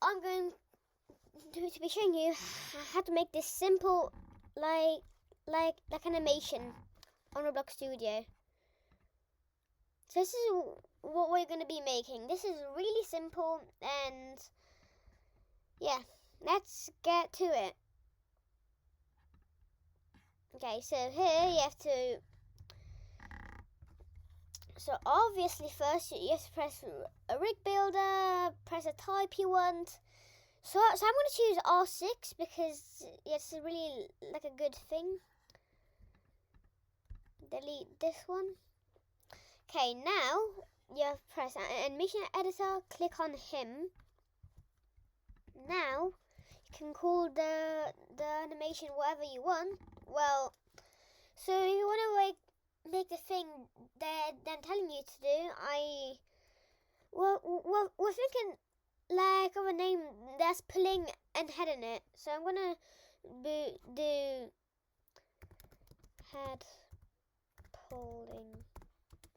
I'm going to be showing you how to make this simple like animation on Roblox Studio. So this is what we're going to be making. This is really simple, and yeah, let's get to it. Okay, so here you have to, so obviously first you have to press a rig builder, press a type you want. So I'm going to choose R6 because it's really like a good thing. Delete this one. Okay, now you have to press animation editor, click on him. Now you can call the animation whatever you want. Well, so if you want to make the thing that I'm telling you to do, we're thinking like of a name that's pulling and head in it. So I'm gonna do head pulling.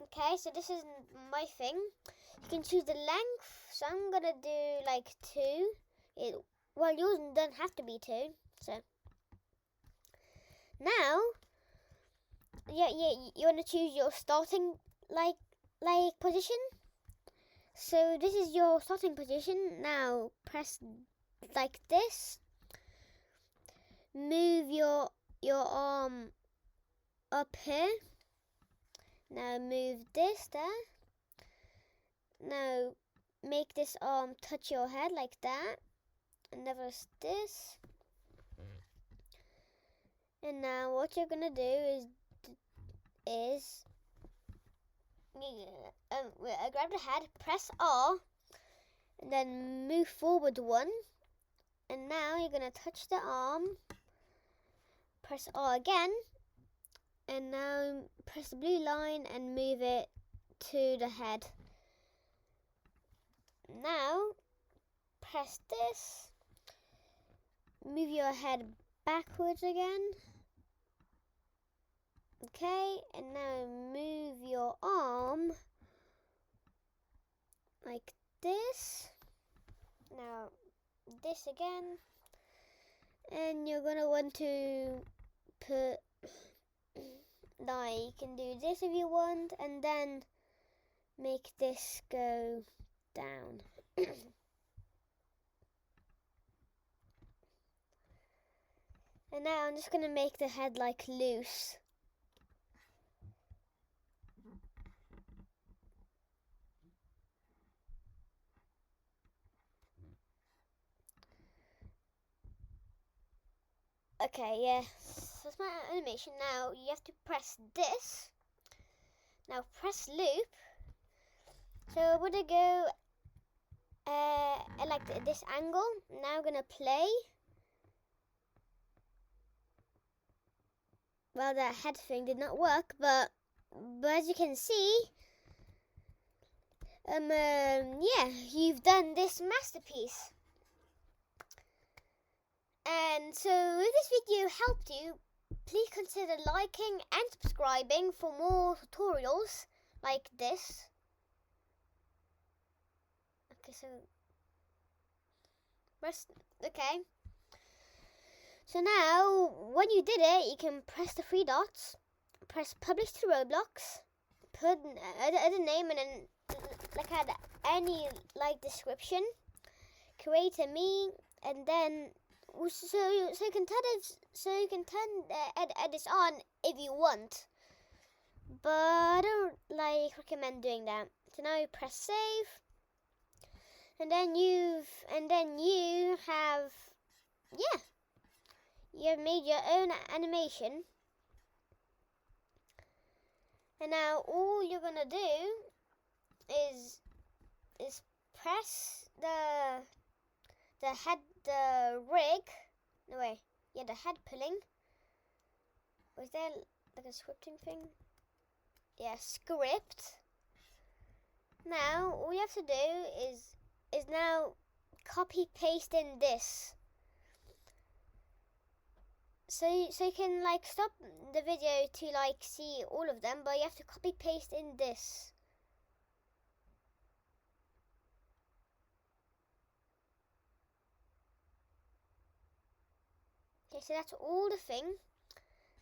Okay, so this is my thing. You can choose the length. So I'm gonna do like 2. Well, yours don't have to be 2. So now, yeah, you wanna choose your starting like position. So this is your starting position. Now press like this. Move your arm up here. Now move this there. Now make this arm touch your head like that. And never this. And now what you're gonna do is grab the head, press R, and then move forward 1. And now you're gonna touch the arm, press R again, and now press the blue line and move it to the head. Now press this, move your head backwards again. Okay, and now move your arm like this. Now this again, and you're gonna want to put, like, you can do this if you want, and then make this go down. And now I'm just gonna make the head like loose. Okay, yeah, so that's my animation. Now you have to press this. Now press loop. So we're gonna go like this angle. Now I'm gonna play. Well, that head thing did not work, but as you can see, yeah, you've done this masterpiece. And so if this video helped you, please consider liking and subscribing for more tutorials like this. Okay, so okay. So now, when you did it, you can press the 3 dots, press publish to Roblox, put a name, and then add any description, create a meme, and then so you can turn edits on if you want, but I don't recommend doing that. So now you press save, and then you have made your own animation. And now all you're gonna do is press the head pulling. Was there like a scripting thing? Yeah, script. Now all you have to do is now copy paste in this. So you can stop the video to see all of them, but you have to copy paste in this. Okay, so that's all the thing.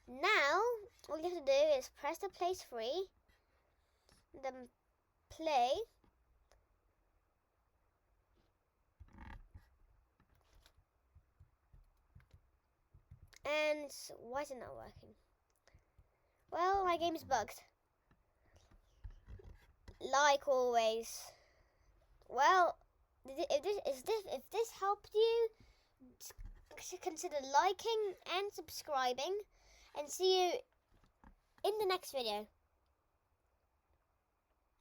Now, all you have to do is press the place free, then play. And why is it not working? Well, my game is bugged. Like always. Well, if this helped you, consider liking and subscribing, and see you in the next video.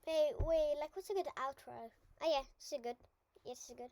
Wait, like what's a good outro? Oh yeah, this is good. Yes, this is good.